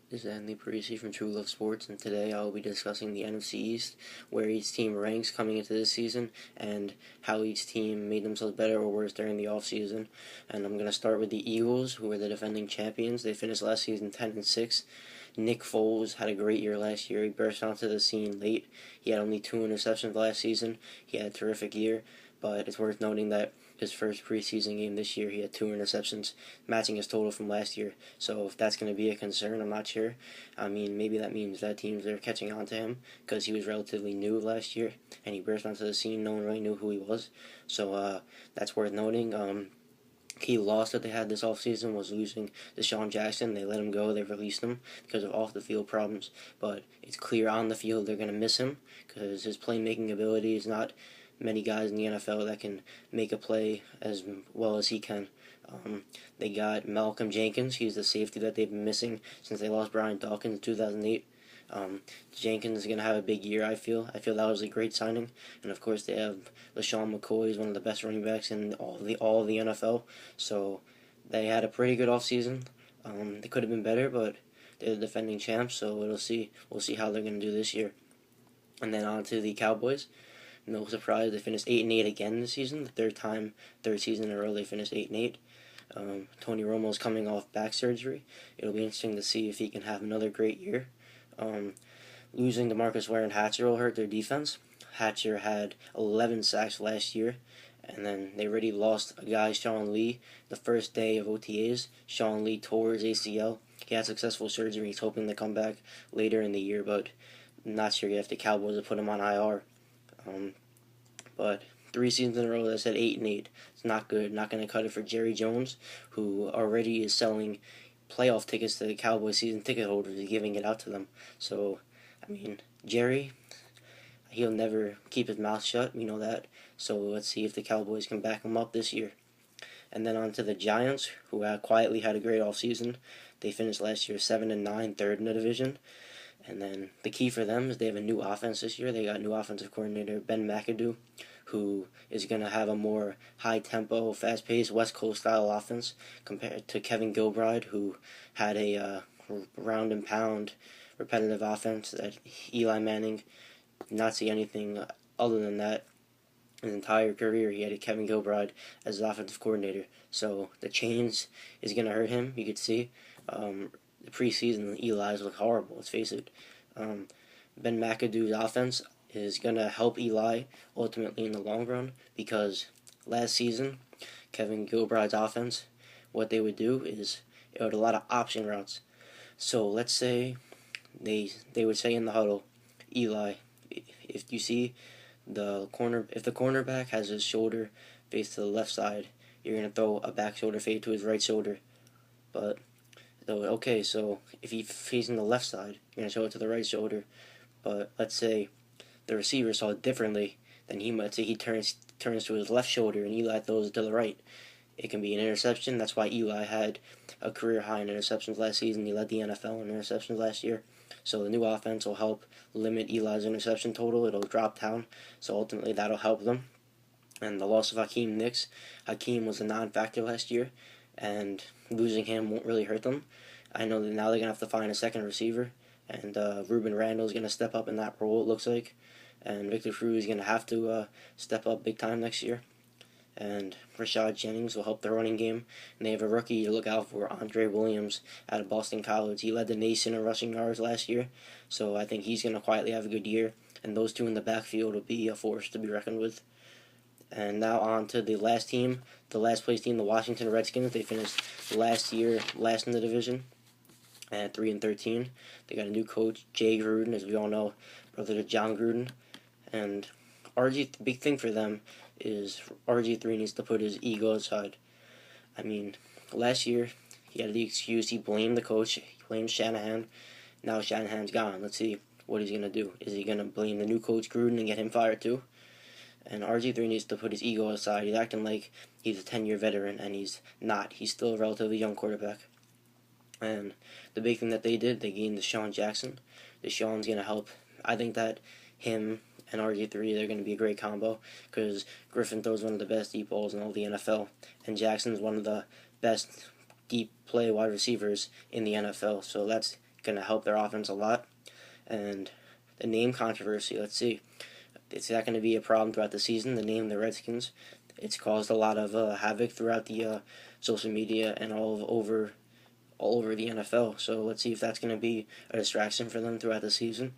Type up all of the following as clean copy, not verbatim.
This is Anthony Parisi from Truluv Sports, and today I will be discussing the NFC East, where each team ranks coming into this season, and how each team made themselves better or worse during the offseason. And I'm going to start with the Eagles, who are the defending champions. They finished last season 10-6. Nick Foles had a great year last year. He burst onto the scene late. He had only 2 interceptions last season. He had a terrific year, but it's worth noting that his first preseason game this year, he had 2 interceptions, matching his total from last year. So if that's going to be a concern, I'm not sure. I mean, maybe that means that teams are catching on to him because he was relatively new last year, and he burst onto the scene. No one really knew who he was. So that's worth noting. Key loss that they had this offseason was losing Deshaun Jackson. They let him go. They released him because of off-the-field problems. But it's clear on the field they're going to miss him because his playmaking ability is not many guys in the NFL that can make a play as well as he can. They got Malcolm Jenkins. He's the safety that they've been missing since they lost Brian Dawkins in 2008. Jenkins is going to have a big year, I feel. I feel that was a great signing. And, of course, they have LaShawn McCoy, is one of the best running backs in all of the NFL. So they had a pretty good offseason. They could have been better, but they're the defending champs, so we'll see how they're going to do this year. And then on to the Cowboys. No surprise, they finished 8-8 again this season. The third season in a row, they finished 8-8. Tony Romo's coming off back surgery. It'll be interesting to see if he can have another great year. Losing DeMarcus Ware and Hatcher will hurt their defense. Hatcher had 11 sacks last year, and then they already lost a guy, Sean Lee, the first day of OTAs. Sean Lee tore his ACL. He had successful surgery. He's hoping to come back later in the year, but not sure yet if the Cowboys will put him on IR. But 3 seasons in a row that said 8-8. It's not good. Not going to cut it for Jerry Jones, who already is selling playoff tickets to the Cowboys season ticket holders and giving it out to them. So, I mean, Jerry, he'll never keep his mouth shut. We know that. So let's see if the Cowboys can back him up this year. And then on to the Giants, who quietly had a great offseason. They finished last year 7-9, third in the division. And then the key for them is they have a new offense this year. They got a new offensive coordinator, Ben McAdoo, who is going to have a more high-tempo, fast-paced, West Coast-style offense compared to Kevin Gilbride, who had a round-and-pound repetitive offense that Eli Manning did not see anything other than that. His entire career, he had Kevin Gilbride as his offensive coordinator. So the change is going to hurt him, you could see. The preseason, Eli's look horrible, let's face it. Ben McAdoo's offense is going to help Eli ultimately in the long run because last season, Kevin Gilbride's offense, what they would do is it had a lot of option routes. So let's say they would say in the huddle, Eli, if you see if the cornerback has his shoulder faced to the left side, you're going to throw a back shoulder fade to his right shoulder. But so if he's facing the left side, you're going to show it to the right shoulder. But let's say the receiver saw it differently, then he might say he turns to his left shoulder and Eli throws it to the right. It can be an interception. That's why Eli had a career high in interceptions last season. He led the NFL in interceptions last year. So the new offense will help limit Eli's interception total. It'll drop down. So ultimately that'll help them. And the loss of Hakeem Nicks. Hakeem was a non-factor last year, and losing him won't really hurt them. I know that now they're going to have to find a second receiver, and Ruben Randall is going to step up in that role, it looks like. And Victor Cruz is going to have to step up big time next year. And Rashad Jennings will help the running game. And they have a rookie to look out for, Andre Williams, out of Boston College. He led the nation in rushing yards last year, so I think he's going to quietly have a good year. And those two in the backfield will be a force to be reckoned with. And now on to the last team, the last place team, the Washington Redskins. They finished last year last in the division at 3-13. They got a new coach, Jay Gruden, as we all know, brother to John Gruden. And the big thing for them is RG3 needs to put his ego aside. I mean, last year he had the excuse, he blamed the coach, he blamed Shanahan. Now Shanahan's gone. Let's see what he's going to do. Is he going to blame the new coach Gruden and get him fired too? And RG3 needs to put his ego aside. He's acting like he's a 10-year veteran, and he's not. He's still a relatively young quarterback. And the big thing that they did, they gained Deshaun Jackson. Deshaun's going to help. I think that him and RG3, they're going to be a great combo because Griffin throws one of the best deep balls in all the NFL, and Jackson's one of the best deep play wide receivers in the NFL. So that's going to help their offense a lot. And the name controversy, let's see. Is that going to be a problem throughout the season, the name the Redskins? It's caused a lot of havoc throughout the social media and all over the NFL. So let's see if that's going to be a distraction for them throughout the season.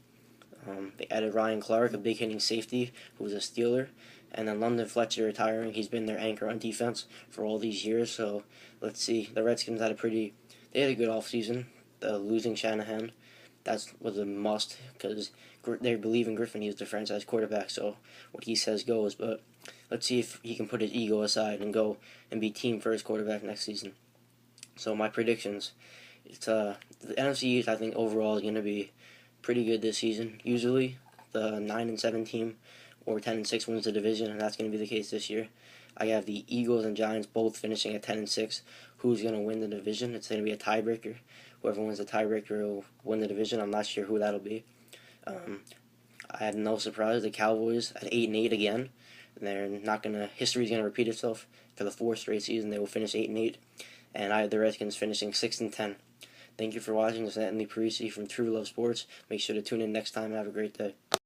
They added Ryan Clark, a big hitting safety, who was a Steeler. And then London Fletcher retiring. He's been their anchor on defense for all these years. So let's see. The Redskins had a good offseason. Losing Shanahan, that was a must because they believe in Griffin. He was the franchise quarterback. So what he says goes. But let's see if he can put his ego aside and go and be team first quarterback next season. So my predictions. It's the NFC East, I think overall is going to be pretty good this season. Usually the 9-7 team or 10-6 wins the division, and that's going to be the case this year. I have the Eagles and Giants both finishing at 10-6. Who's going to win the division? It's going to be a tiebreaker. Whoever wins the tiebreaker will win the division. I'm not sure who that'll be. I have no surprise. The Cowboys at 8-8 again. They're not going to. History's going to repeat itself for the fourth straight season. They will finish 8-8, and I have the Redskins finishing 6-10. Thank you for watching. This is Anthony Parisi from Truluv Sports. Make sure to tune in next time and have a great day.